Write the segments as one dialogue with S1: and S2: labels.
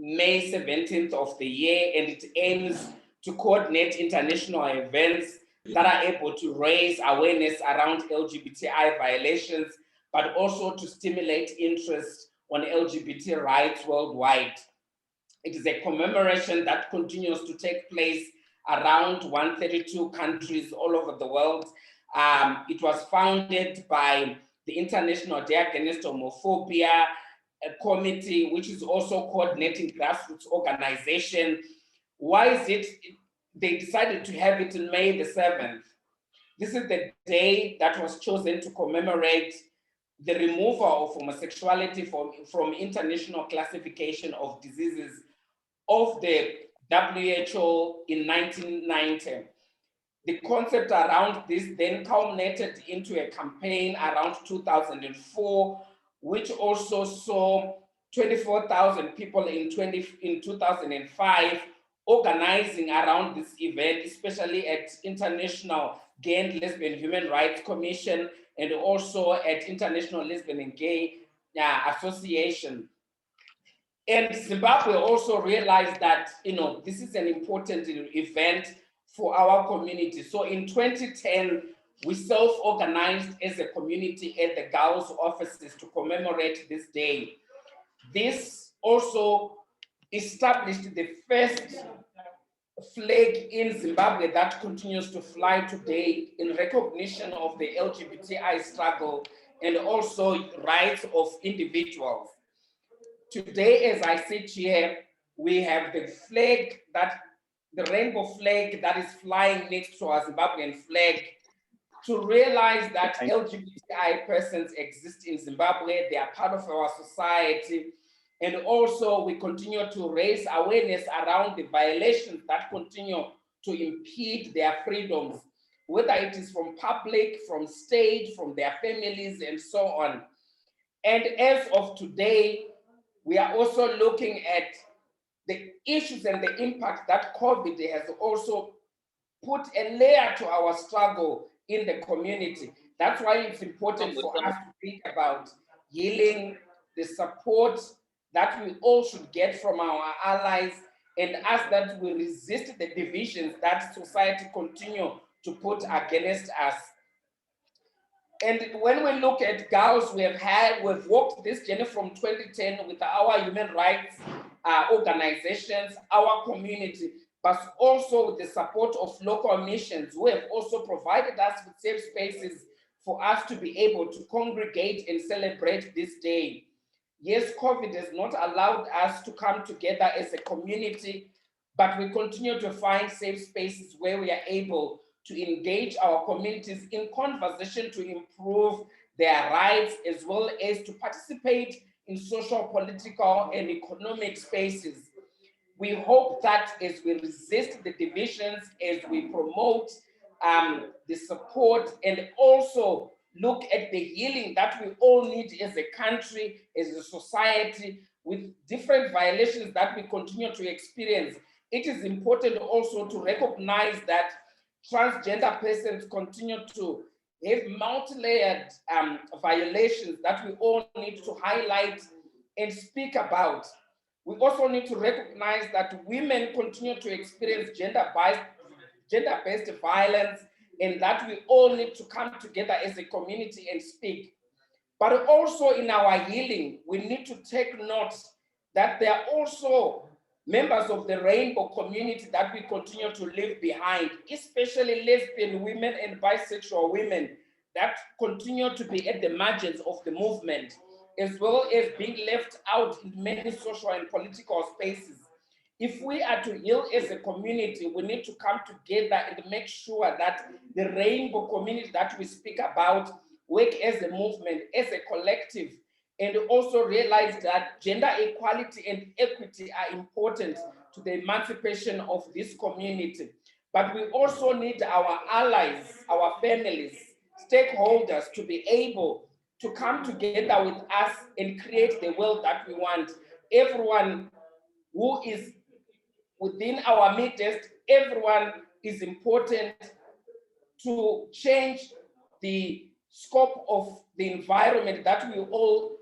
S1: May 17th of the year, and it aims to coordinate international events that are able to raise awareness around LGBTI violations, but also to stimulate interest on LGBT rights worldwide. It is a commemoration that continues to take place around 132 countries all over the world. It was founded by the International Day Against Homophobia, a committee which is also coordinating grassroots organization. Why is it they decided to have it in May the 7th? This is the day that was chosen to commemorate the removal of homosexuality from international classification of diseases of the WHO in 1990. The concept around this then culminated into a campaign around 2004, which also saw 24,000 people in 2005 organizing around this event, especially at International Gay and Lesbian Human Rights Commission and also at International Lesbian and Gay Association. And Zimbabwe also realized that, this is an important event for our community. So in 2010, we self-organized as a community at the GALZ offices to commemorate this day. This also established the first flag in Zimbabwe that continues to fly today in recognition of the LGBTI struggle and also rights of individuals. Today, as I sit here, we have the flag the rainbow flag that is flying next to our Zimbabwean flag to realize that LGBTI persons exist in Zimbabwe, they are part of our society, and also we continue to raise awareness around the violations that continue to impede their freedoms, whether it is from public, from state, from their families, and so on. And as of today, we are also looking at the issues and the impact that COVID has also put a layer to our struggle in the community. That's why it's important for us to think about healing, the support that we all should get from our allies, and ask that we resist the divisions that society continue to put against us. And when we look at GALZ, we've walked this journey from 2010 with our human rights organizations, our community, but also with the support of local missions who have also provided us with safe spaces for us to be able to congregate and celebrate this day. Yes, COVID has not allowed us to come together as a community, but we continue to find safe spaces where we are able to engage our communities in conversation to improve their rights, as well as to participate in social, political, and economic spaces. We hope that as we resist the divisions, as we promote the support, and also look at the healing that we all need as a country, as a society, with different violations that we continue to experience, it is important also to recognize that transgender persons continue to have multi-layered violations that we all need to highlight and speak about. We also need to recognize that women continue to experience gender-based violence, and that we all need to come together as a community and speak. But also in our healing, we need to take note that there are also members of the rainbow community that we continue to leave behind, especially lesbian women and bisexual women that continue to be at the margins of the movement, as well as being left out in many social and political spaces. If we are to heal as a community, we need to come together and make sure that the rainbow community that we speak about work as a movement, as a collective, and also realize that gender equality and equity are important to the emancipation of this community. But we also need our allies, our families, stakeholders to be able to come together with us and create the world that we want. Everyone who is within our midst, everyone is important to change the scope of the environment that we all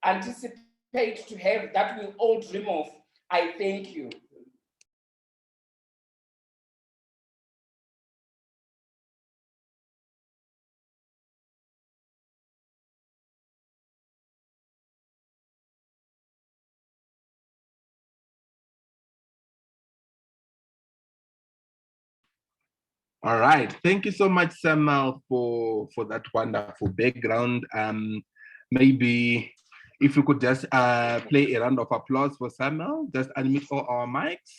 S1: anticipate to have, that we all dream of. I thank you.
S2: All right, thank you so much, Samuel, for that wonderful background. Maybe if you could just play a round of applause for Samuel, just unmute all our mics.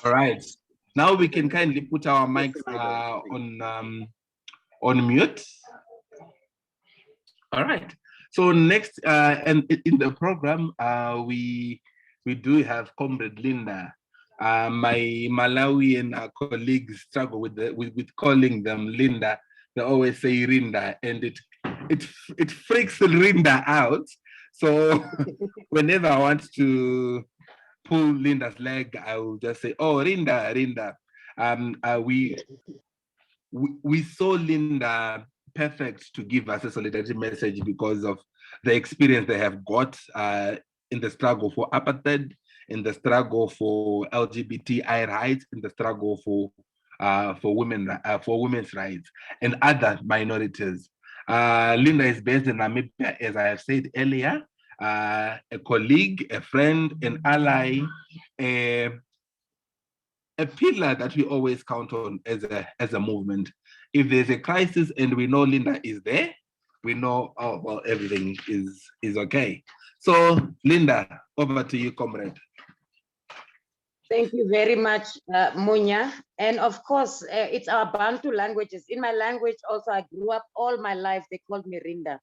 S2: All right, now we can kindly put our mics on mute. All right. So next, and in the program, we do have Comrade Linda. My Malawian colleagues struggle with calling them Linda. They always say Rinda, and it freaks Rinda out. So whenever I want to pull Linda's leg, I will just say, "Oh, Rinda, Rinda." We saw Linda perfect to give us a solidarity message because of the experience they have got in the struggle for apartheid, in the struggle for LGBTI rights, in the struggle for women's rights and other minorities. Linda is based in Namibia, as I have said earlier, a colleague, a friend, an ally, a pillar that we always count on as a movement. If there's a crisis and we know Linda is there, we know, oh, well, everything is okay. So Linda, over to you, comrade.
S3: Thank you very much, Munya. And of course, it's our Bantu languages. In my language also, I grew up all my life, they called me Rinda.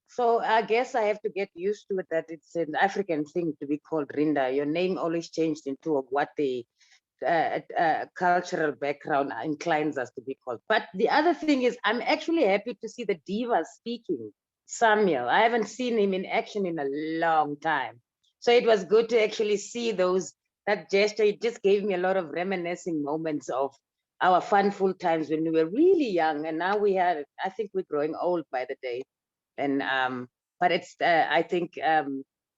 S3: So I guess I have to get used to it, that it's an African thing to be called Rinda. Your name always changed into what the cultural background inclines us to be called. But the other thing is, I'm actually happy to see the diva speaking, Samuel. I haven't seen him in action in a long time. So it was good to actually see that gesture. It just gave me a lot of reminiscing moments of our funful times when we were really young. And now I think we're growing old by the day. And but it's I think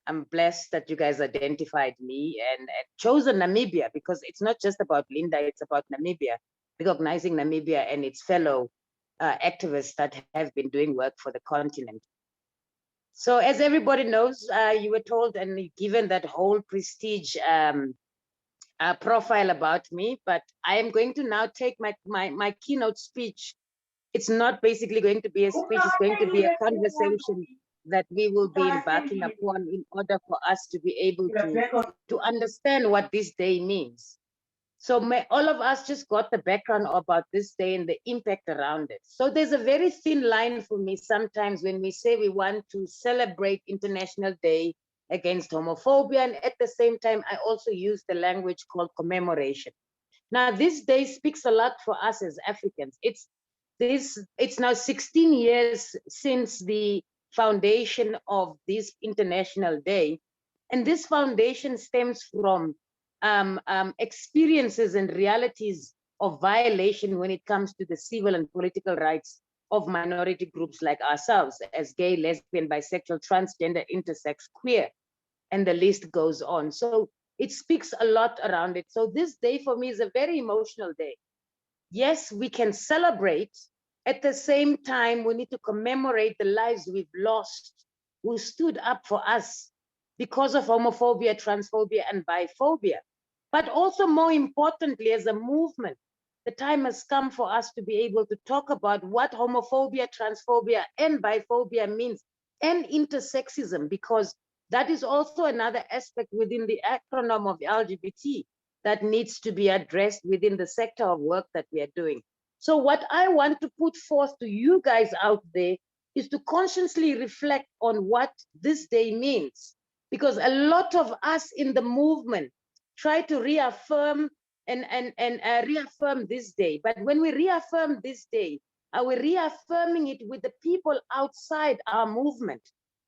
S3: I'm blessed that you guys identified me and chosen Namibia, because it's not just about Linda, it's about Namibia, recognizing Namibia and its fellow activists that have been doing work for the continent. So as everybody knows, you were told and given that whole prestige profile about me, but I am going to now take my keynote speech. It's not basically going to be a speech, it's going to be a conversation that we will be embarking upon in order for us to be able to understand what this day means. So all of us just got the background about this day and the impact around it. So there's a very thin line for me sometimes when we say we want to celebrate International Day against homophobia, and at the same time, I also use the language called commemoration. Now, this day speaks a lot for us as Africans. It's now 16 years since the foundation of this International Day. And this foundation stems from experiences and realities of violation when it comes to the civil and political rights of minority groups like ourselves, as gay, lesbian, bisexual, transgender, intersex, queer, and the list goes on. So it speaks a lot around it. So this day for me is a very emotional day. Yes, we can celebrate. At the same time, we need to commemorate the lives we've lost, who stood up for us because of homophobia, transphobia, and biphobia. But also, more importantly, as a movement, the time has come for us to be able to talk about what homophobia, transphobia, and biphobia means, and intersexism, because that is also another aspect within the acronym of LGBT that needs to be addressed within the sector of work that we are doing. So what I want to put forth to you guys out there is to consciously reflect on what this day means, because a lot of us in the movement try to reaffirm and reaffirm this day. But when we reaffirm this day, are we reaffirming it with the people outside our movement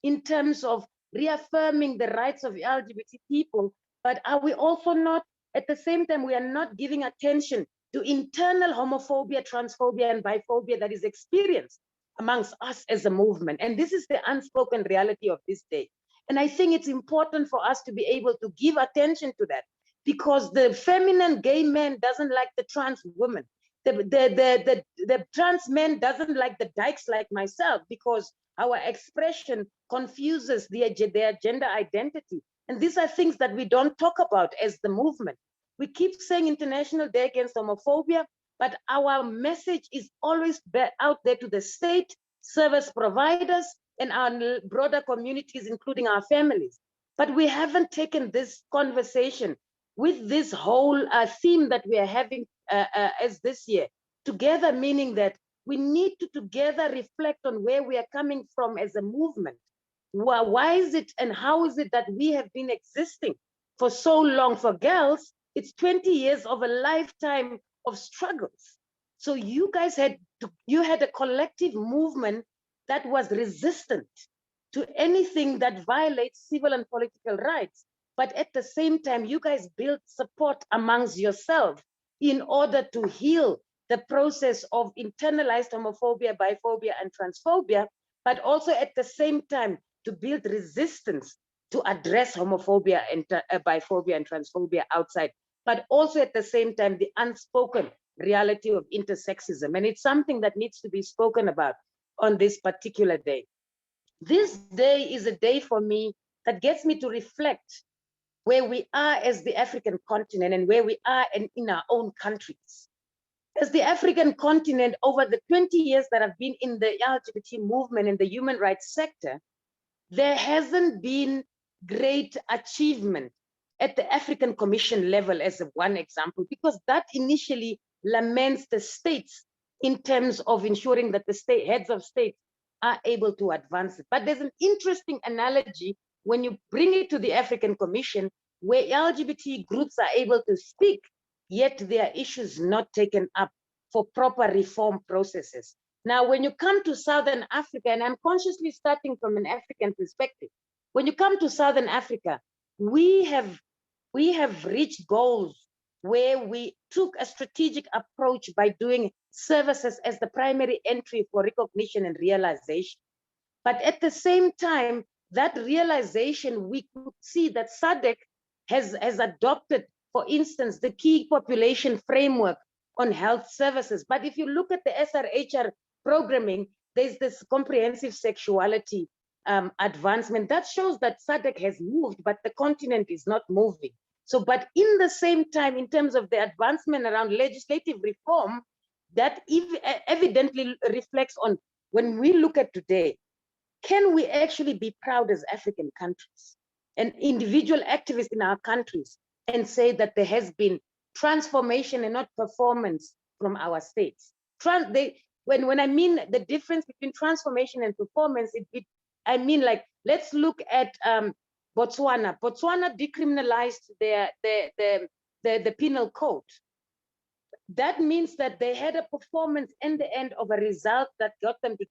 S3: in terms of reaffirming the rights of LGBT people? But are we also not, at the same time, we are not giving attention to internal homophobia, transphobia, and biphobia that is experienced amongst us as a movement. And this is the unspoken reality of this day. And I think it's important for us to be able to give attention to that, because the feminine gay man doesn't like the trans woman. The trans man doesn't like the dykes like myself, because our expression confuses their gender identity. And these are things that we don't talk about as the movement. We keep saying International Day Against Homophobia, but our message is always out there to the state, service providers, and our broader communities, including our families. But we haven't taken this conversation with this whole theme that we are having as this year together, meaning that we need to together reflect on where we are coming from as a movement. Why is it and how is it that we have been existing for so long? For GALZ, it's 20 years of a lifetime of struggles. So you guys had a collective movement that was resistant to anything that violates civil and political rights. But at the same time, you guys built support amongst yourselves in order to heal the process of internalized homophobia, biphobia, and transphobia, but also at the same time to build resistance to address homophobia and biphobia and transphobia outside, but also at the same time the unspoken reality of intersexism. And it's something that needs to be spoken about on this particular day. This day is a day for me that gets me to reflect where we are as the African continent and where we are in our own countries. As the African continent, over the 20 years that I've been in the LGBT movement in the human rights sector, there hasn't been great achievement at the African Commission level as one example, because that initially laments the states in terms of ensuring that the heads of state are able to advance it. But there's an interesting analogy when you bring it to the African Commission, where LGBT groups are able to speak, yet their issues not taken up for proper reform processes. Now, when you come to Southern Africa, and I'm consciously starting from an African perspective, when you come to Southern Africa, we have reached goals where we took a strategic approach by doing services as the primary entry for recognition and realization. But at the same time, that realization, we could see that SADC has adopted, for instance, the key population framework on health services. But if you look at the SRHR programming, there's this comprehensive sexuality advancement that shows that SADC has moved, but the continent is not moving. So, but in the same time, in terms of the advancement around legislative reform, that evidently reflects on, when we look at today, can we actually be proud as African countries and individual activists in our countries and say that there has been transformation and not performance from our states? When I mean the difference between transformation and performance, I mean, like, let's look at Botswana. Botswana decriminalized the penal code. That means that they had a performance in the end of a result that got them to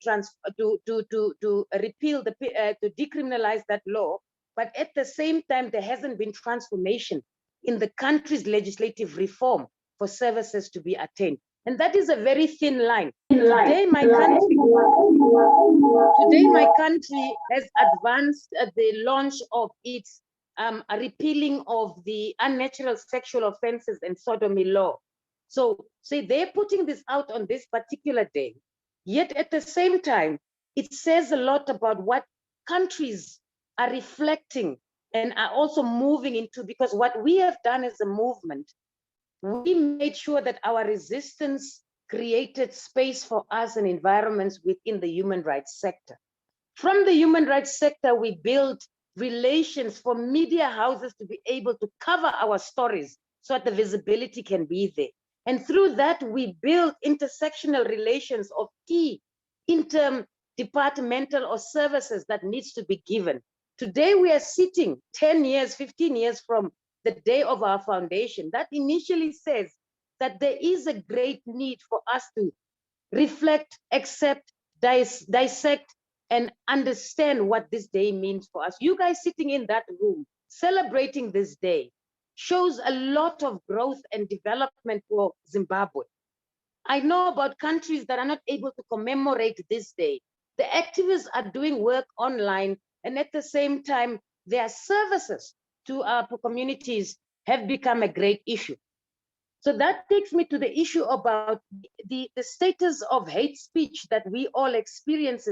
S3: repeal to decriminalize that law. But at the same time, there hasn't been transformation in the country's legislative reform for services to be attained. And that is a very thin line. Today, my country has advanced the launch of its a repealing of the unnatural sexual offenses and sodomy law. So they're putting this out on this particular day. Yet at the same time, it says a lot about what countries are reflecting and are also moving into, because what we have done as a movement, we made sure that our resistance created space for us and environments within the human rights sector. From the human rights sector, we built relations for media houses to be able to cover our stories so that the visibility can be there. And through that, we build intersectional relations of key interdepartmental or services that needs to be given. Today, we are sitting 10 years, 15 years from the day of our foundation. That initially says that there is a great need for us to reflect, accept, dissect, and understand what this day means for us. You guys sitting in that room, celebrating this day, shows a lot of growth and development for Zimbabwe. I know about countries that are not able to commemorate this day. The activists are doing work online, and at the same time, their services to our communities have become a great issue. So that takes me to the issue about the status of hate speech that we all experience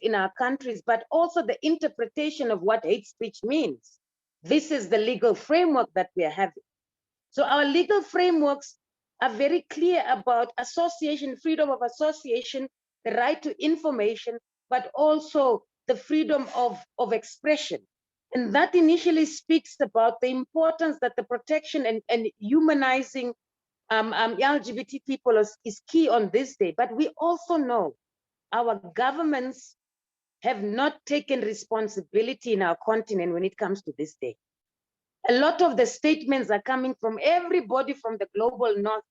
S3: in our countries, but also the interpretation of what hate speech means. This is the legal framework that we are having. So our legal frameworks are very clear about association, freedom of association, the right to information, but also the freedom of expression. And that initially speaks about the importance that the protection and humanizing LGBT people is key on this day. But we also know our governments have not taken responsibility in our continent when it comes to this day. A lot of the statements are coming from everybody from the global north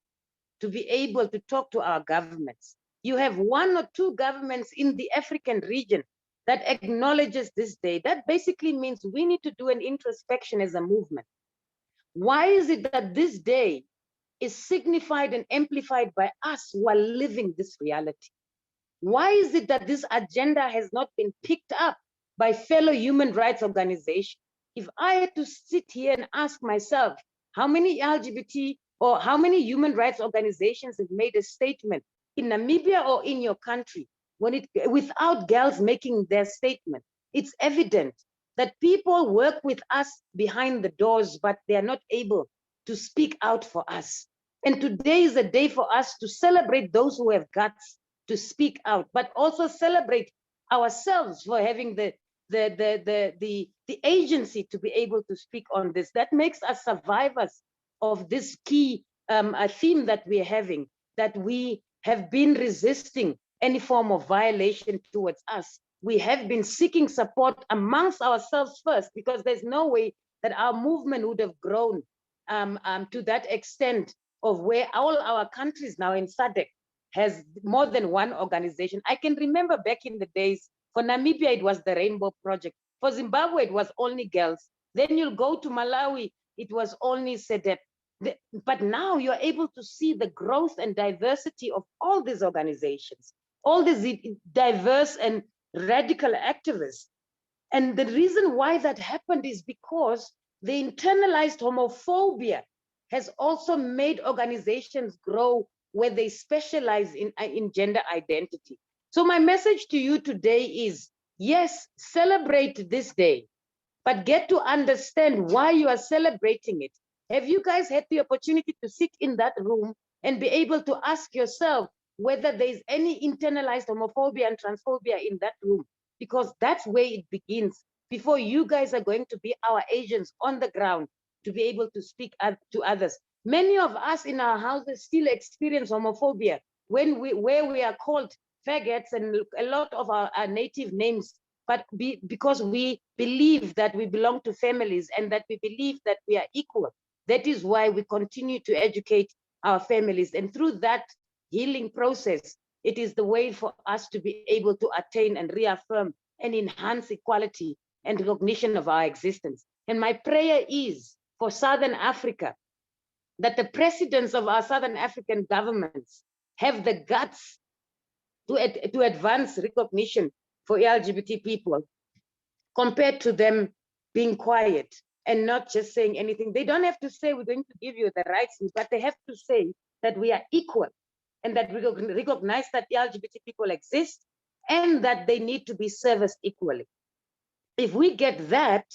S3: to be able to talk to our governments. You have one or two governments in the African region that acknowledges this day. That basically means we need to do an introspection as a movement. Why is it that this day is signified and amplified by us who are living this reality? Why is it that this agenda has not been picked up by fellow human rights organizations? If I had to sit here and ask myself, how many LGBT or how many human rights organizations have made a statement in Namibia or in your country without GALZ making their statement, it's evident that people work with us behind the doors, but they are not able to speak out for us. And today is a day for us to celebrate those who have guts to speak out, but also celebrate ourselves for having the agency to be able to speak on this. That makes us survivors of this key theme that we're having, that we have been resisting any form of violation towards us. We have been seeking support amongst ourselves first, because there's no way that our movement would have grown to that extent of where all our countries now in SADC has more than one organization. I can remember back in the days, for Namibia, it was the Rainbow Project. For Zimbabwe, it was only GALZ. Then you'll go to Malawi, it was only SEDEP. But now you're able to see the growth and diversity of all these organizations, all these diverse and radical activists. And the reason why that happened is because the internalized homophobia has also made organizations grow where they specialize in gender identity. So my message to you today is, yes, celebrate this day, but get to understand why you are celebrating it. Have you guys had the opportunity to sit in that room and be able to ask yourself whether there is any internalized homophobia and transphobia in that room? Because that's where it begins, before you guys are going to be our agents on the ground to be able to speak to others. Many of us in our houses still experience homophobia where we are called faggots and a lot of our native names, but because we believe that we belong to families and that we believe that we are equal. That is why we continue to educate our families. And through that healing process, it is the way for us to be able to attain and reaffirm and enhance equality and recognition of our existence. And my prayer is for Southern Africa, that the presidents of our Southern African governments have the guts to advance recognition for LGBT people, compared to them being quiet and not just saying anything. They don't have to say we're going to give you the rights, but they have to say that we are equal and that we recognize that LGBT people exist and that they need to be serviced equally. If we get that,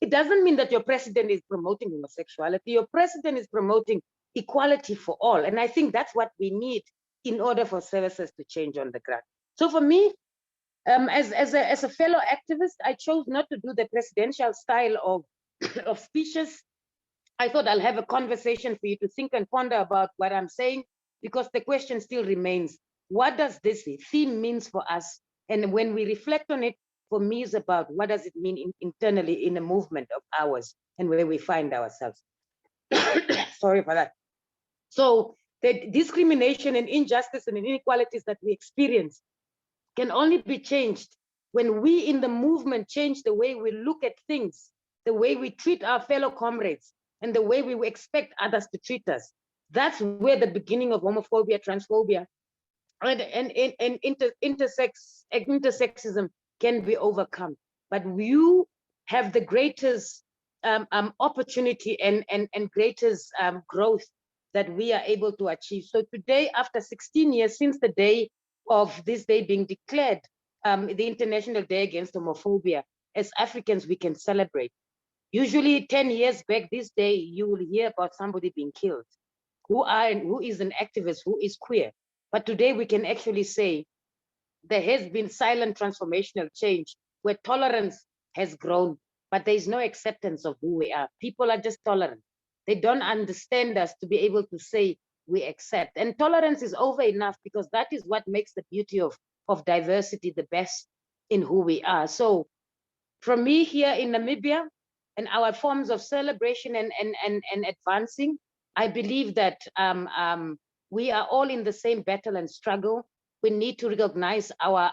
S3: it doesn't mean that your president is promoting homosexuality. Your president is promoting equality for all. And I think that's what we need in order for services to change on the ground. So for me, as a fellow activist, I chose not to do the presidential style of speeches. I thought I'll have a conversation for you to think and ponder about what I'm saying, because the question still remains, what does this theme means for us? And when we reflect on it, for me, is about what does it mean internally in a movement of ours and where we find ourselves. Sorry for that. So the discrimination and injustice and inequalities that we experience can only be changed when we in the movement change the way we look at things, the way we treat our fellow comrades, and the way we expect others to treat us. That's where the beginning of homophobia, transphobia, and intersexism can be overcome. But you have the greatest opportunity and greatest growth that we are able to achieve. So today, after 16 years since the day of this day being declared, the International Day Against Homophobia, as Africans, we can celebrate. Usually 10 years back this day, you will hear about somebody being killed, who is an activist, who is queer. But today we can actually say there has been silent transformational change where tolerance has grown, but there is no acceptance of who we are. People are just tolerant. They don't understand us to be able to say we accept. And tolerance is over enough, because that is what makes the beauty of diversity the best in who we are. So from me here in Namibia and our forms of celebration and advancing, I believe that we are all in the same battle and struggle. We need to recognize our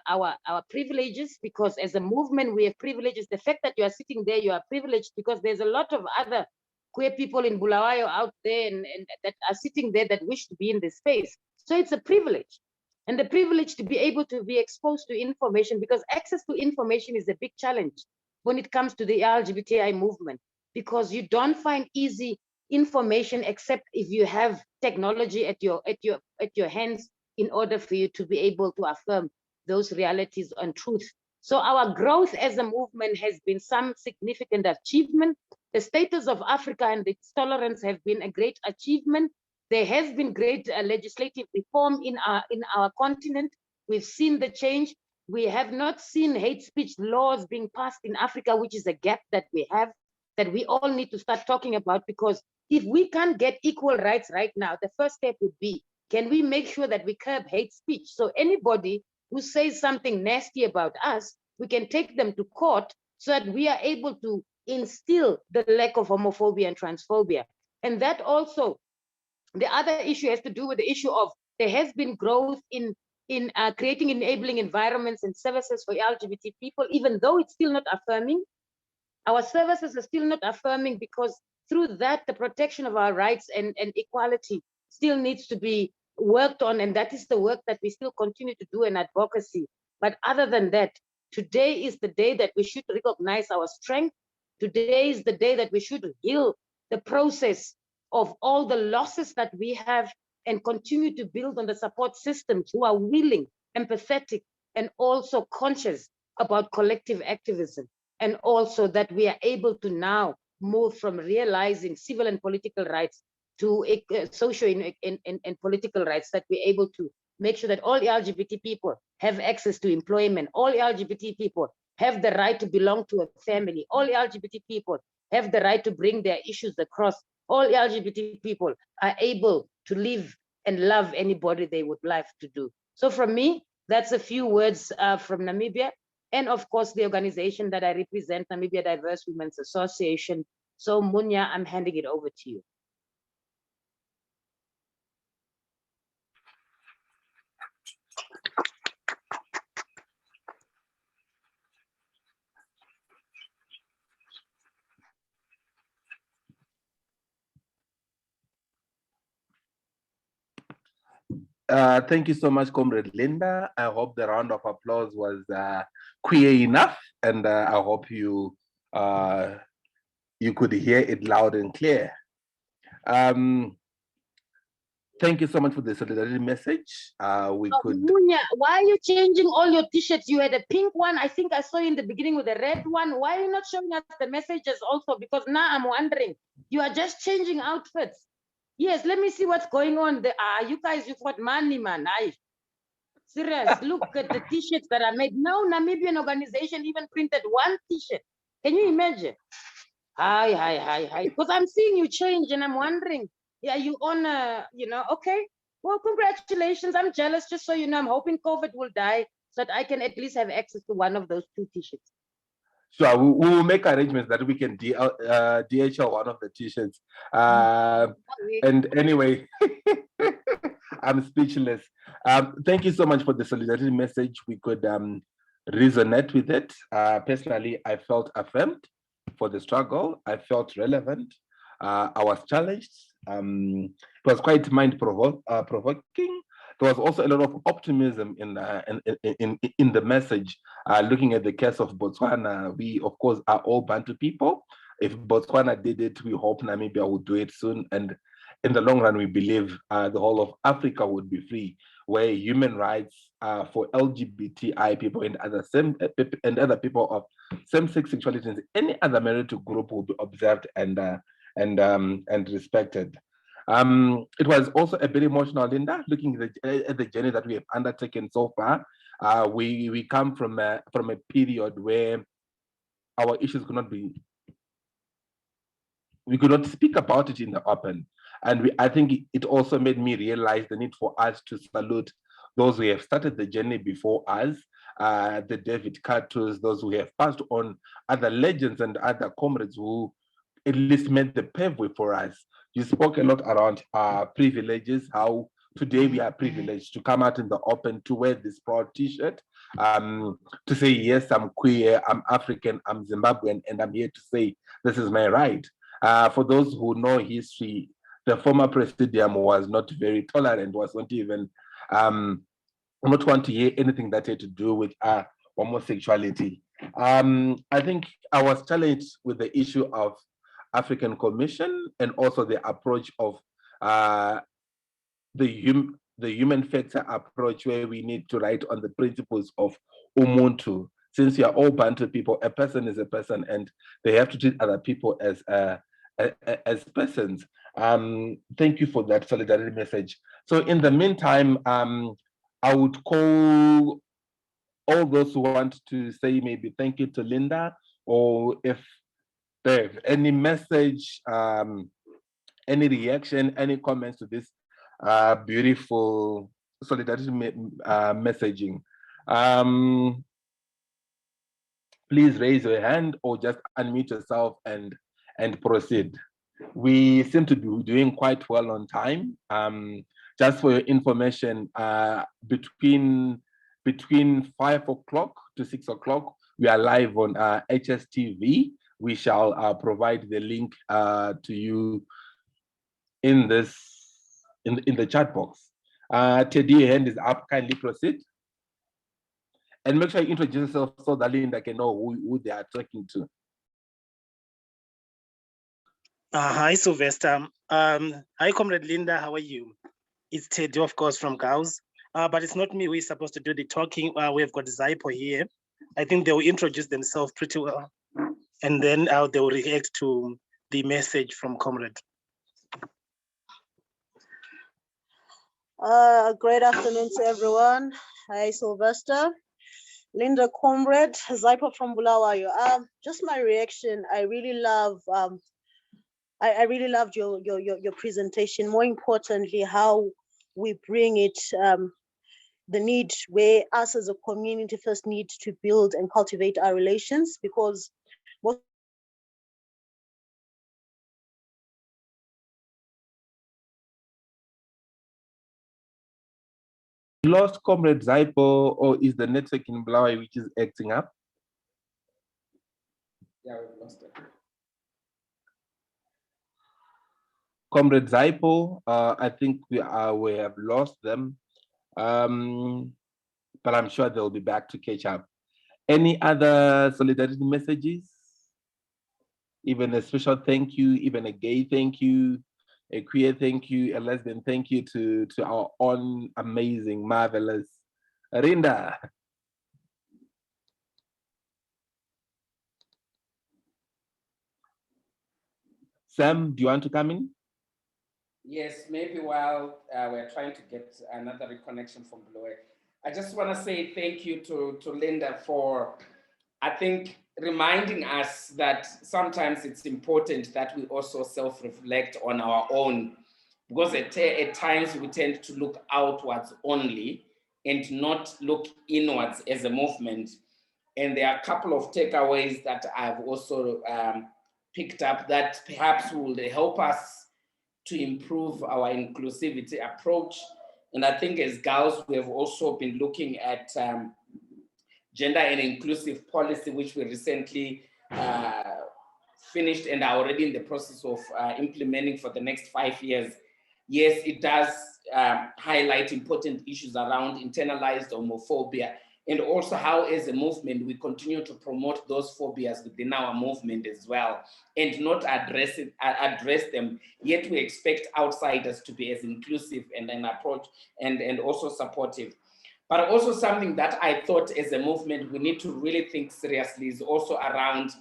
S3: privileges, because as a movement, we have privileges. The fact that you are sitting there, you are privileged, because there's a lot of other queer people in Bulawayo out there and that are sitting there that wish to be in this space. So it's a privilege. And the privilege to be able to be exposed to information, because access to information is a big challenge when it comes to the LGBTI movement, because you don't find easy information except if you have technology at your hands in order for you to be able to affirm those realities and truth. So our growth as a movement has been some significant achievement. The status of Africa and its tolerance have been a great achievement. There has been great legislative reform in our continent. We've seen the change. We have not seen hate speech laws being passed in Africa, which is a gap that we have, that we all need to start talking about, because if we can't get equal rights right now, the first step would be, can we make sure that we curb hate speech? So anybody who says something nasty about us, we can take them to court so that we are able to instill the lack of homophobia and transphobia. And that also, the other issue has to do with the issue of there has been growth in creating enabling environments and services for LGBT people, even though it's still not affirming. Our services are still not affirming, because through that, the protection of our rights and equality still needs to be worked on. And that is the work that we still continue to do in advocacy. But other than that, today is the day that we should recognize our strength. Today is the day that we should heal the process of all the losses that we have and continue to build on the support systems who are willing, empathetic, and also conscious about collective activism. And also that we are able to now move from realizing civil and political rights to social and political rights, that we're able to make sure that all LGBT people have access to employment, all LGBT people have the right to belong to a family, all LGBT people have the right to bring their issues across, all LGBT people are able to live and love anybody they would like to do. So from me, that's a few words from Namibia. And of course, the organization that I represent, Namibia Diverse Women's Association. So Munya, I'm handing it over to you.
S2: Thank you so much, Comrade Linda. I hope the round of applause was queer enough, and I hope you you could hear it loud and clear. Thank you so much for the solidarity message.
S3: Munya, why are you changing all your t-shirts? You had a pink one. I think I saw you in the beginning with a red one. Why are you not showing us the messages also? Because now I'm wondering, you are just changing outfits. Yes, let me see what's going on. You guys, you've got money, man. Serious, look at the t-shirts that are made. No Namibian organization even printed one t-shirt. Can you imagine? Hi. Because I'm seeing you change and I'm wondering, yeah, you on, okay. Well, congratulations. I'm jealous, just so you know. I'm hoping COVID will die so that I can at least have access to one of those 2 t-shirts.
S2: Sure, we will make arrangements that we can DHL one of the t-shirts. And anyway, I'm speechless. Thank you so much for the solidarity message. We could resonate with it. Personally, I felt affirmed for the struggle. I felt relevant. I was challenged. It was quite provoking. There was also a lot of optimism in the message. Looking at the case of Botswana, we of course are all Bantu people. If Botswana did it, we hope Namibia will do it soon. And in the long run, we believe the whole of Africa would be free, where human rights for LGBTI people and other people of same-sex sexuality and any other minority group will be observed and respected. It was also a very emotional, Linda, looking at the journey that we have undertaken so far. We come from a period where our issues we could not speak about it in the open. And I think it also made me realize the need for us to salute those who have started the journey before us, the David Carters, those who have passed on, other legends and other comrades who at least made the paveway for us. You spoke a lot around privileges, how today we are privileged to come out in the open, to wear this proud t-shirt, to say, yes, I'm queer, I'm African, I'm Zimbabwean, and I'm here to say, this is my right. For those who know history, the former presidium was not very tolerant, was not even, not want to hear anything that had to do with homosexuality. I think I was challenged with the issue of African Commission and also the approach of the human factor approach, where we need to write on the principles of Ubuntu. Since we are all Bantu people, a person is a person, and they have to treat other people as persons. Thank you for that solidarity message. So in the meantime, I would call all those who want to say maybe thank you to Linda, or if they have any message, any reaction, any comments to this beautiful solidarity messaging. Please raise your hand or just unmute yourself and proceed. We seem to be doing quite well on time. Just for your information, between 5 o'clock to 6 o'clock, we are live on HSTV. We shall provide the link to you in this in the chat box. Teddy, your hand is up. Kindly proceed. And make sure you introduce yourself so that Linda can know who they are talking to.
S4: Hi, Sylvester. Hi, Comrade Linda. How are you? It's Teddy, of course, from GALZ. But it's not me who is supposed to do the talking. We've got Zaipo here. I think they will introduce themselves pretty well, and then they will react to the message from Comrade.
S5: Great afternoon to everyone. Hi, Sylvester. Linda, Comrade, Zaipo from Bulawayo. Just my reaction. I really love. I really loved your presentation. More importantly, how we bring it. The need where us as a community first need to build and cultivate our relations, because most
S2: lost Comrade Zaipo, or is the network in Bulawayo which is acting up?
S1: Yeah, we've lost it.
S2: Comrade Zaipo, I think we have lost them, but I'm sure they'll be back to catch up. Any other solidarity messages? Even a special thank you, even a gay thank you, a queer thank you, a lesbian thank you to our own amazing, marvelous Rinda. Sam, do you want to come in?
S1: Yes, maybe while we're trying to get another reconnection from Bloe. I just want to say thank you to Linda for, I think, reminding us that sometimes it's important that we also self-reflect on our own, because at times we tend to look outwards only and not look inwards as a movement. And there are a couple of takeaways that I've also picked up that perhaps will help us to improve our inclusivity approach. And I think as GALZ, we have also been looking at gender and inclusive policy, which we recently finished and are already in the process of implementing for the next 5 years, yes, it does highlight important issues around internalized homophobia, and also how as a movement we continue to promote those phobias within our movement as well, and not address them, yet we expect outsiders to be as inclusive and an approach and also supportive. But also something that I thought as a movement we need to really think seriously is also around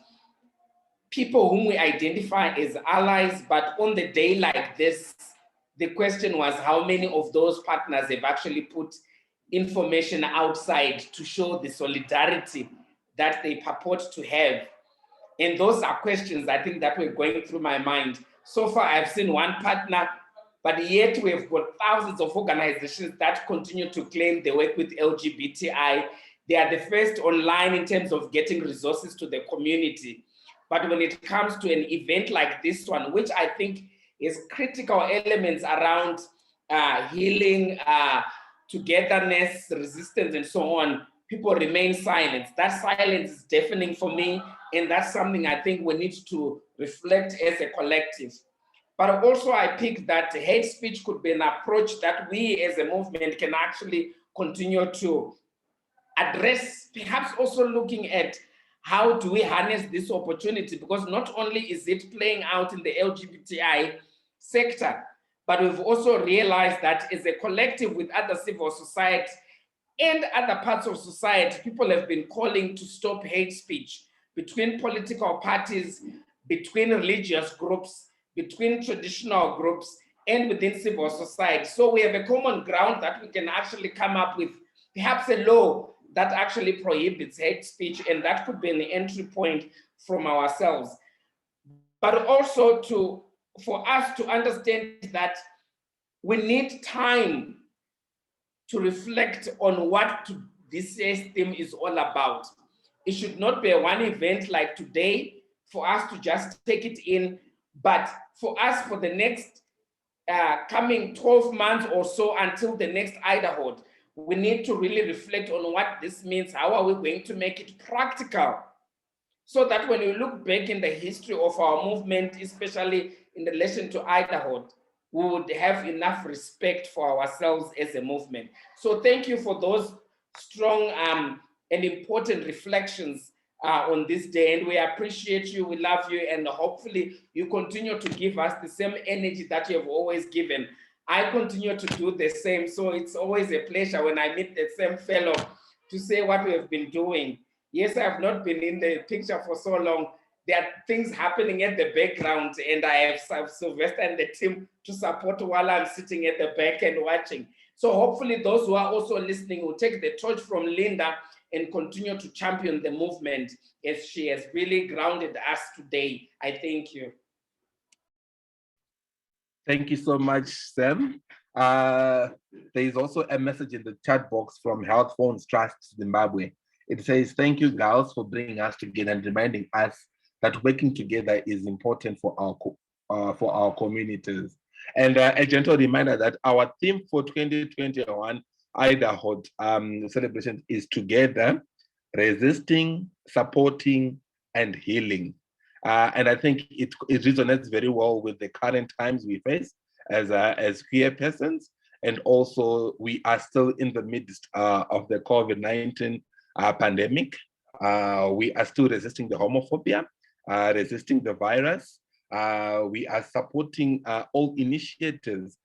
S1: people whom we identify as allies, but on the day like this, the question was how many of those partners have actually put information outside to show the solidarity that they purport to have. And those are questions I think that were going through my mind. So far, I've seen one partner, but yet we've got thousands of organizations that continue to claim they work with LGBTI. They are the first online in terms of getting resources to the community. But when it comes to an event like this one, which I think is critical elements around healing, togetherness, resistance, and so on, people remain silent. That silence is deafening for me, and that's something I think we need to reflect as a collective. But also I picked that hate speech could be an approach that we as a movement can actually continue to address, perhaps also looking at how do we harness this opportunity, because not only is it playing out in the LGBTI sector, but we've also realized that as a collective with other civil society and other parts of society, people have been calling to stop hate speech between political parties, between religious groups, between traditional groups, and within civil society. So we have a common ground that we can actually come up with perhaps a law that actually prohibits hate speech, and that could be an entry point from ourselves. But also for us to understand that we need time to reflect on what this system is all about. It should not be a one event like today for us to just take it in, but for us for the next coming 12 months or so until the next IDAHOT, we need to really reflect on what this means. How are we going to make it practical? So that when we look back in the history of our movement, especially in relation to IDAHOT, we would have enough respect for ourselves as a movement. So thank you for those strong and important reflections on this day. And we appreciate you, we love you, and hopefully you continue to give us the same energy that you have always given. I continue to do the same. So it's always a pleasure when I meet the same fellow to say what we have been doing. Yes, I have not been in the picture for so long. There are things happening at the background, and I have Sylvester and the team to support while I'm sitting at the back and watching. So hopefully those who are also listening will take the torch from Linda and continue to champion the movement as she has really grounded us today. I thank you.
S2: Thank you so much, Sam. There is also a message in the chat box from Health Phones Trust Zimbabwe. It says, thank you, GALZ, for bringing us together and reminding us that working together is important for our communities. And a gentle reminder that our theme for 2021 IDAHOT celebration is together, resisting, supporting, and healing. And I think it resonates very well with the current times we face as queer persons. And also we are still in the midst of the COVID-19 pandemic. We are still resisting the homophobia, resisting the virus. We are supporting all initiatives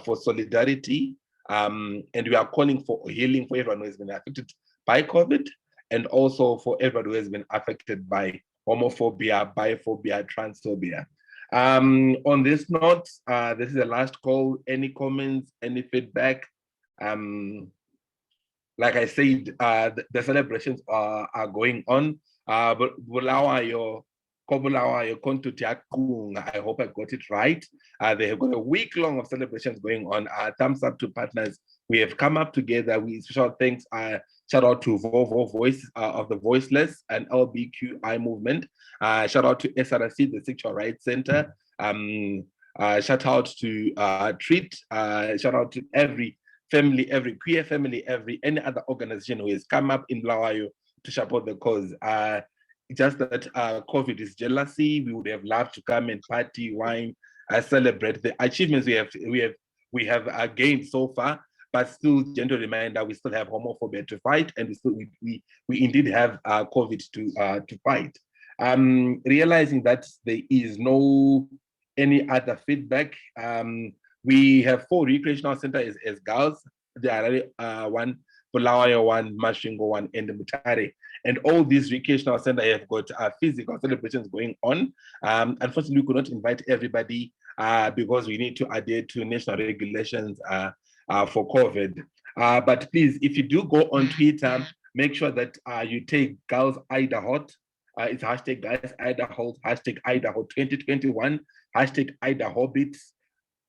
S2: for solidarity, and we are calling for healing for everyone who has been affected by COVID, and also for everyone who has been affected by homophobia, biphobia, transphobia. On this note, this is the last call. Any comments, any feedback? Like I said, the celebrations are going on. But I hope I got it right. They have got a week long of celebrations going on. Thumbs up to partners. We have come up together. We special thanks. Shout out to Vovo Voice of the Voiceless and LBQI movement. Shout out to SRC, the Sexual Rights Center. Shout out to Treat. Shout out to every family, every queer family, any other organization who has come up in Bulawayo to support the cause. just that COVID is jealousy. We would have loved to come and party, wine, celebrate the achievements we have gained so far. But still, gentle reminder, we still have homophobia to fight, and we indeed have COVID to fight. Realizing that there is no any other feedback. We have 4 recreational centers as GALZ. There are one, Bulawayo one, Masvingo one, and the Mutare. And all these recreational centers have got physical celebrations going on. Unfortunately, we could not invite everybody because we need to adhere to national regulations for COVID. But please, if you do go on Twitter, make sure that you take GALZ IDAHOT. It's hashtag guys IDAHOT, hashtag IDAHOT 2021, hashtag IDAHOBIT,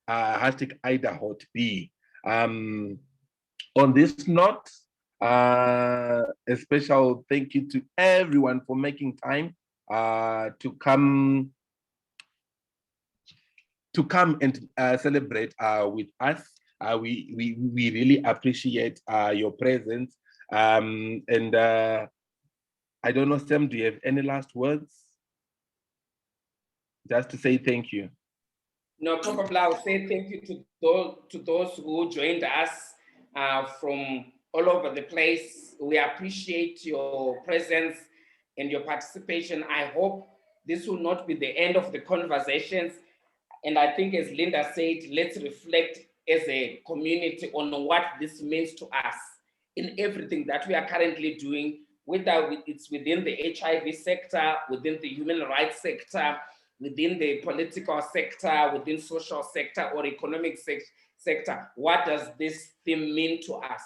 S2: hashtag IDAHOTB. On this note, a special thank you to everyone for making time to come and celebrate with us. We really appreciate your presence. And I don't know, Sam, do you have any last words? Just to say thank you.
S1: No, probably I'll say thank you to those who joined us from all over the place. We appreciate your presence and your participation. I hope this will not be the end of the conversations. And I think, as Linda said, let's reflect as a community on what this means to us in everything that we are currently doing, whether it's within the HIV sector, within the human rights sector, within the political sector, within social sector or economic sector. What does this thing mean to us?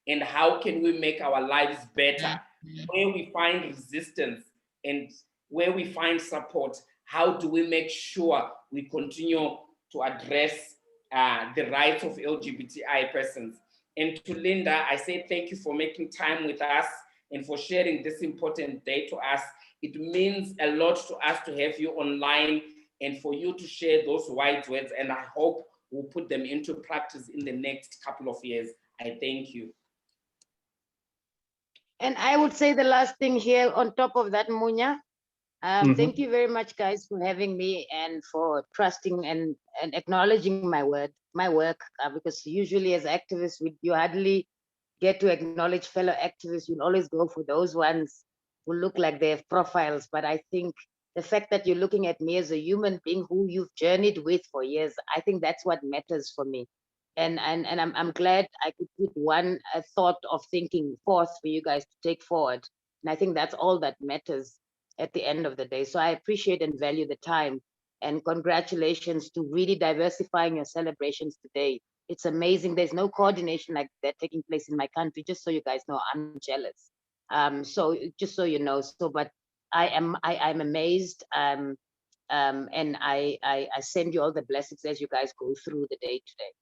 S1: And how can we make our lives better? Where we find resistance and where we find support, how do we make sure we continue to address the rights of LGBTI persons? And to Linda, I say thank you for making time with us and for sharing this important day to us. It means a lot to us to have you online and for you to share those wise words, and I hope we'll put them into practice in the next couple of years. I thank you.
S3: And I would say the last thing here on top of that, Munya, thank you very much, guys, for having me and for trusting and acknowledging my work, because usually as activists, you hardly get to acknowledge fellow activists. You'll always go for those ones who look like they have profiles. But I think the fact that you're looking at me as a human being who you've journeyed with for years, I think that's what matters for me. And I'm glad I could put one thought of thinking forth for you guys to take forward. And I think that's all that matters at the end of the day. So I appreciate and value the time, and congratulations to really diversifying your celebrations today. It's amazing. There's no coordination like that taking place in my country. Just so you guys know, I'm jealous. So just so you know, but I'm amazed. And I send you all the blessings as you guys go through the day today.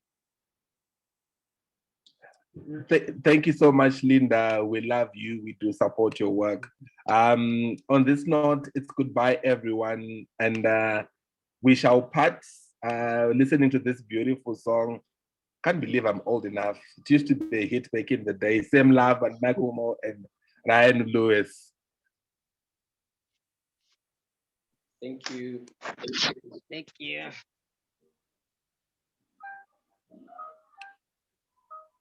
S2: Thank you so much, Linda. We love you. We do support your work. On this note, it's goodbye, everyone. And we shall part listening to this beautiful song. Can't believe I'm old enough. It used to be a hit back in the day. Same Love and Nagumo and Ryan Lewis.
S1: Thank you.
S3: Thank you.